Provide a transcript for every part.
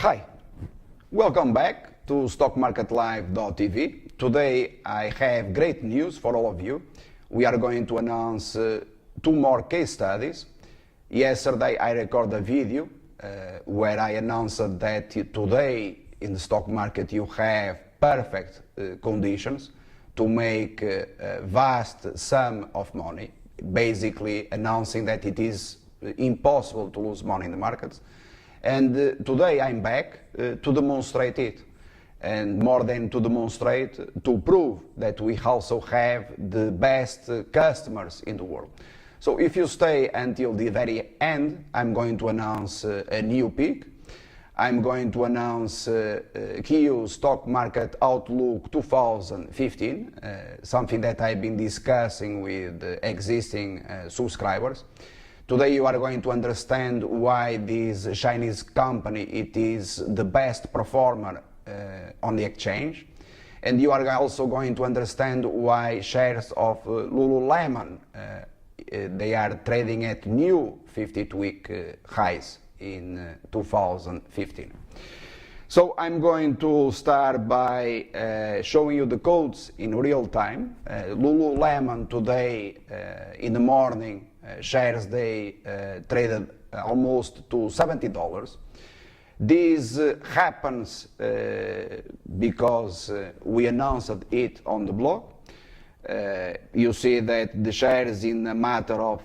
Hi, welcome back to stockmarketlive.tv. Today I have great news for all of you. We are going to announce two more case studies. Yesterday I recorded a video where I announced that today in the stock market you have perfect conditions to make a vast sum of money, basically announcing that it is impossible to lose money in the markets. And today I'm back to demonstrate it, and more than to demonstrate, to prove that we also have the best customers in the world. So if you stay until the very end, I'm going to announce a new peak. I'm going to announce Q Stock Market Outlook 2015, something that I've been discussing with existing subscribers. Today you are going to understand why this Chinese company it is the best performer on the exchange, and you are also going to understand why shares of Lululemon they are trading at new 52-week highs in 2015. So I'm going to start by showing you the codes in real time. Lululemon today in the morning shares they traded almost to $70. This happens because we announced it on the blog. You see that the shares in a matter of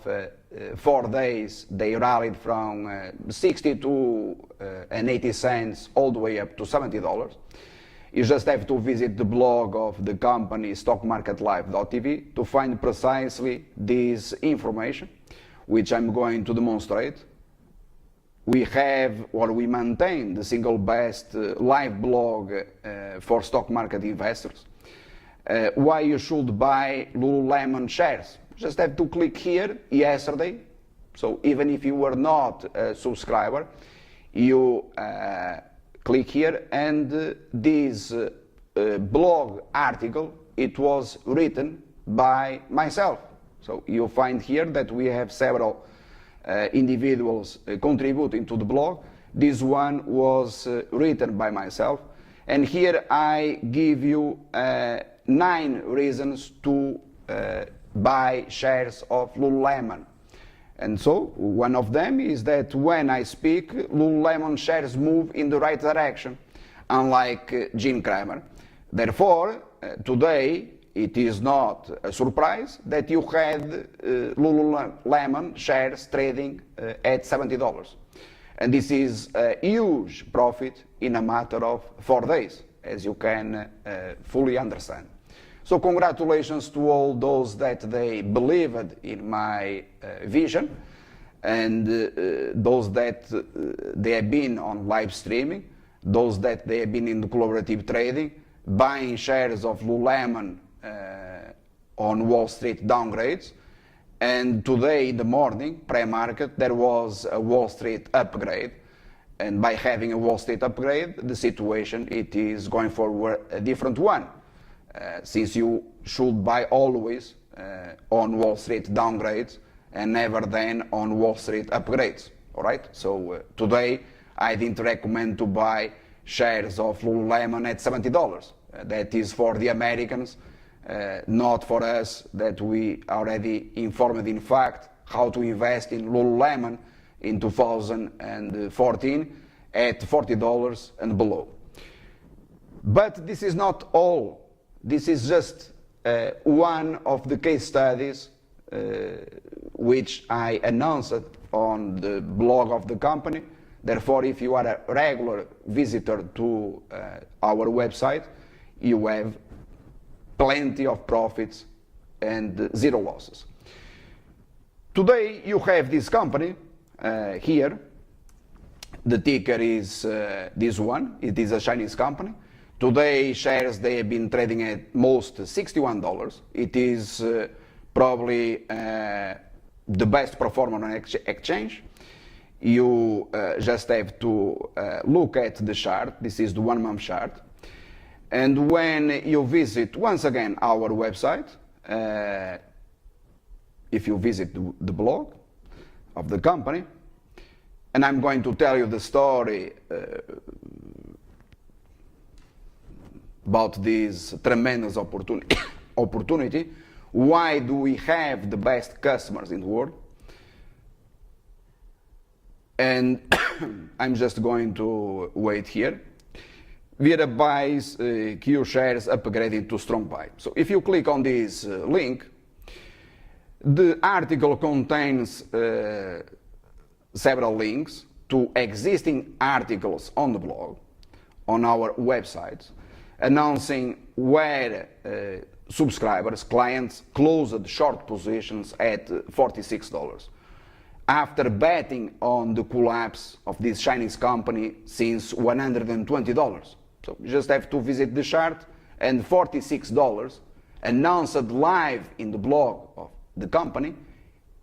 4 days they rallied from 62 and 80 cents all the way up to $70. You just have to visit the blog of the company stockmarketlive.tv to find precisely this information, which I'm going to demonstrate. We have, or we maintain, the single best live blog for stock market investors. Why you should buy Lululemon shares. Just have to click here yesterday. So even if you were not a subscriber, you click here, and this blog article, it was written by myself. So you find here that we have several individuals contributing to the blog. This one was written by myself, and here I give you 9 reasons to buy shares of Lululemon. And so one of them is that when I speak, Lululemon shares move in the right direction, unlike Jim Cramer. Therefore, today it is not a surprise that you had Lululemon shares trading at $70. And this is a huge profit in a matter of 4 days, as you can fully understand. So congratulations to all those that they believed in my vision, and those that they have been on live streaming, those that they have been in the collaborative trading, buying shares of Lululemon on Wall Street downgrades. And today in the morning, pre-market, there was a Wall Street upgrade. And by having a Wall Street upgrade, the situation it is going forward a different one. Since you should buy always on Wall Street downgrades and never then on Wall Street upgrades. All right. So today I didn't recommend to buy shares of Lululemon at $70. That is for the Americans, not for us that we already informed in fact how to invest in Lululemon in 2014 at $40 and below. But this is not all. This is just one of the case studies which I announced on the blog of the company. Therefore, if you are a regular visitor to our website, you have plenty of profits and 0 losses. Today you have this company here. The ticker is this one. It is a Chinese company. Today shares they have been trading at most $61. It is probably the best performer on exchange. You just have to look at the chart. This is the 1-month chart. And when you visit once again our website, if you visit the blog of the company, and I'm going to tell you the story about this tremendous opportunity. Why do we have the best customers in the world? And I'm just going to wait here. Vieira buys Q shares upgraded to strong buy. So if you click on this link, the article contains several links to existing articles on the blog, on our website, announcing where subscribers, clients, closed short positions at $46 after betting on the collapse of this Chinese company since $120. So you just have to visit the chart, and $46 announced live in the blog of the company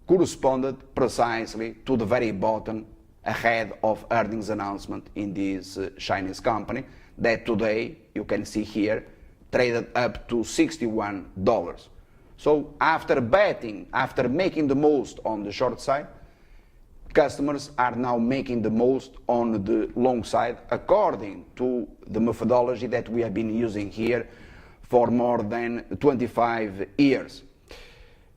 corresponded precisely to the very bottom ahead of earnings announcement in this Chinese company that today, you can see here, traded up to $61. So after betting, after making the most on the short side, customers are now making the most on the long side according to the methodology that we have been using here for more than 25 years.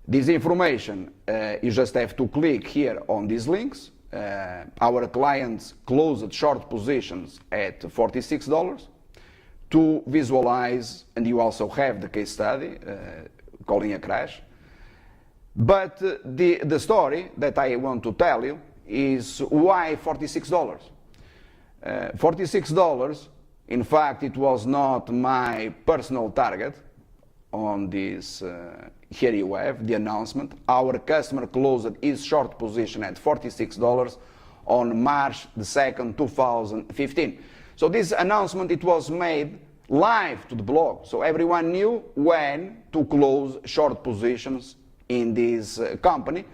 This information, you just have to click here on these links. Our clients closed short positions at $46 to visualize, and you also have the case study calling a crash. But the story that I want to tell you is why $46? $46, in fact, it was not my personal target on this. Here you have the announcement. Our customer closed his short position at $46 on March the 2nd, 2015. So this announcement, it was made live to the blog. So everyone knew when to close short positions in this company.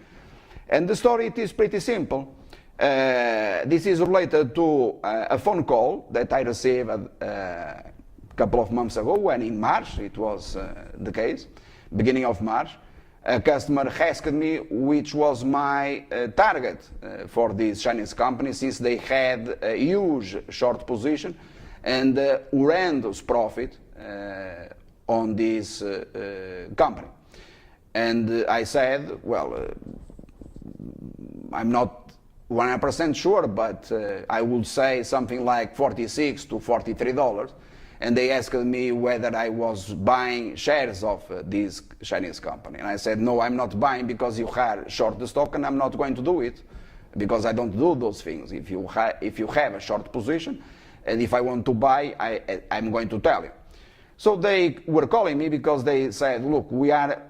And the story, it is pretty simple. This is related to a phone call that I received a couple of months ago, when in March it was the case, beginning of March. A customer asked me which was my target for this Chinese company, since they had a huge short position and horrendous profit on this company. And I said, well, I'm not 100% sure, but I would say something like $46 to $43. And they asked me whether I was buying shares of this Chinese company. And I said, no, I'm not buying because you had short the stock, and I'm not going to do it because I don't do those things. If you have a short position, and if I want to buy, I'm going to tell you. So they were calling me because they said, look, we are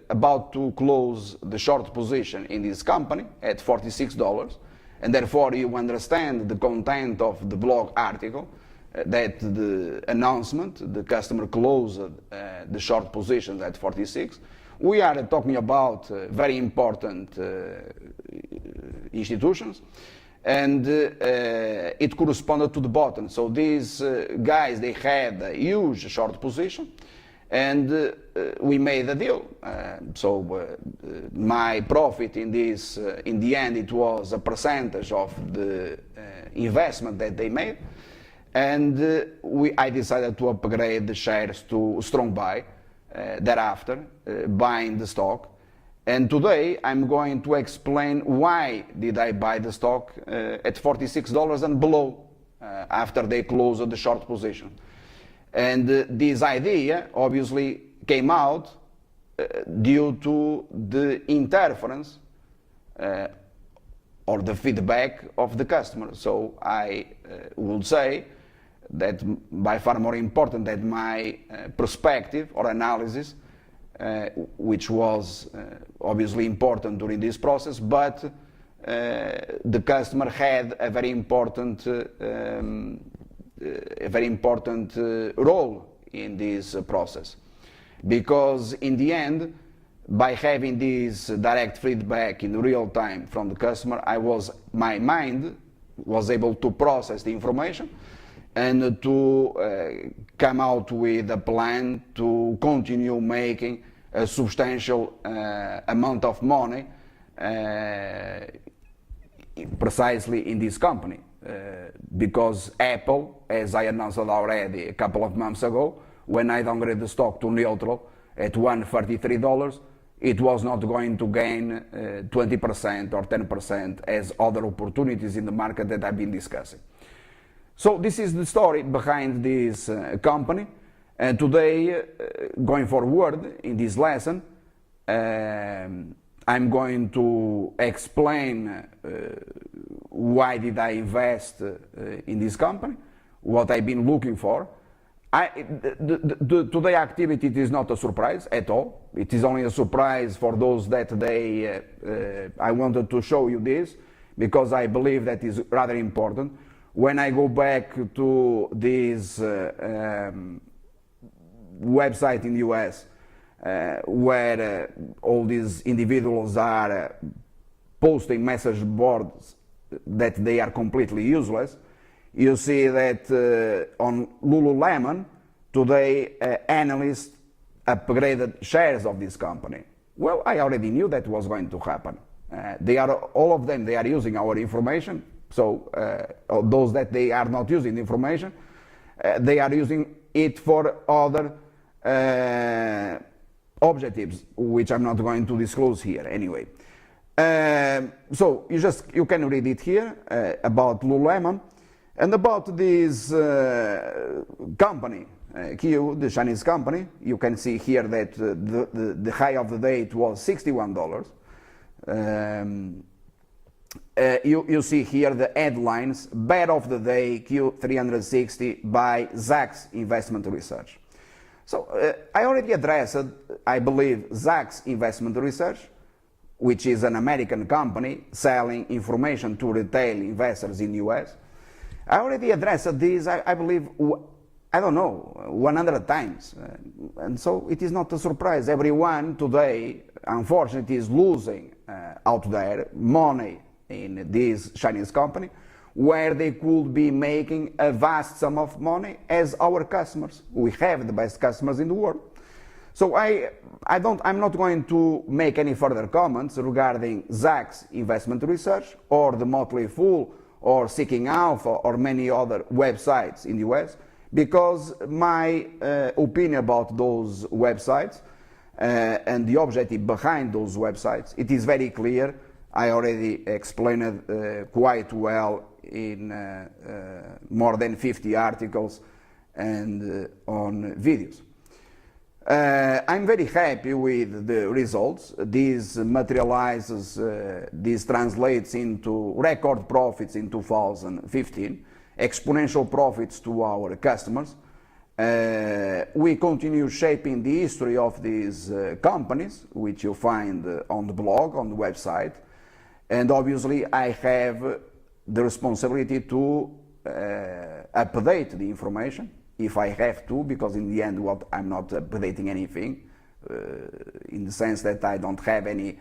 about to close the short position in this company at $46, and therefore you understand the content of the blog article, that the announcement, the customer closed the short positions at 46. We are talking about very important institutions, and it corresponded to the bottom. So these guys, they had a huge short position, and we made a deal. My profit in this, in the end, it was a percentage of the investment that they made. And I decided to upgrade the shares to strong buy thereafter, buying the stock. And today I'm going to explain why did I buy the stock at $46 and below after they closed the short position. And this idea obviously came out due to the interference or the feedback of the customer. So I would say that by far more important than my perspective or analysis, which was obviously important during this process, but the customer had a very important role in this process, because in the end, by having this direct feedback in real time from the customer, my mind was able to process the information and to come out with a plan to continue making a substantial amount of money precisely in this company. because Apple, as I announced already a couple of months ago, when I downgraded the stock to neutral at $133, it was not going to gain 20% or 10% as other opportunities in the market that I've been discussing. So this is the story behind this company. And today, going forward in this lesson, I'm going to explain why did I invest in this company, what I've been looking for. Today's activity it is not a surprise at all. It is only a surprise for those that I wanted to show you this because I believe that is rather important. When I go back to this website in the U.S. Where all these individuals are posting message boards that they are completely useless, you see that on Lululemon today analysts upgraded shares of this company. Well, I already knew that was going to happen. All of them they are using our information. So those that they are not using the information, they are using it for other objectives, which I'm not going to disclose here anyway. So you can read it here about Lululemon and about this company, Q, the Chinese company. You can see here that the high of the day it was $61. You see here the headlines, bet of the day Q360 by Zacks Investment Research. So I already addressed, I believe, Zacks Investment Research, which is an American company selling information to retail investors in the U.S. I already addressed this, I believe, I don't know, 100 times. And so it is not a surprise. Everyone today, unfortunately, is losing out there money in this Chinese company where they could be making a vast sum of money as our customers. We have the best customers in the world. So I'm not going to make any further comments regarding Zacks Investment Research or the Motley Fool or Seeking Alpha or many other websites in the US because my opinion about those websites and the objective behind those websites, it is very clear. I already explained it quite well in more than 50 articles and on videos. I'm very happy with the results. This materializes, this translates into record profits in 2015, exponential profits to our customers. We continue shaping the history of these companies, which you find on the blog, on the website. And obviously I have the responsibility to update the information if I have to, because in the end I'm not updating anything in the sense that I don't have any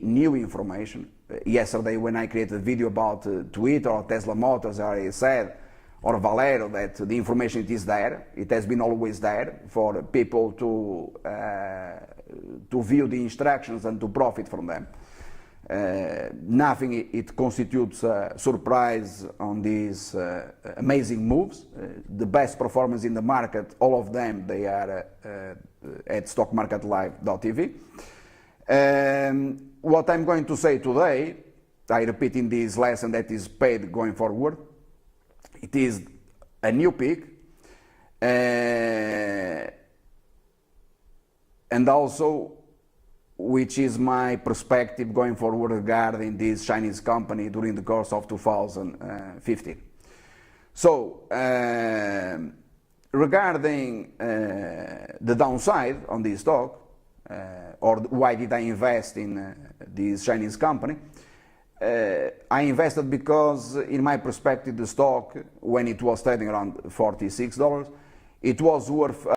new information. Yesterday when I created a video about Twitter or Tesla Motors, I said, or Valero, that the information it is there, it has been always there for people to view the instructions and to profit from them. Nothing it constitutes a surprise on these amazing moves. The best performance in the market, all of them, they are at stockmarketlive.tv. What I'm going to say today, I repeat in this lesson that is paid going forward, it is a new peak and also which is my perspective going forward regarding this Chinese company during the course of 2015. So, regarding the downside on this stock, or why did I invest in this Chinese company, I invested because, in my perspective, the stock, when it was trading around $46, it was worth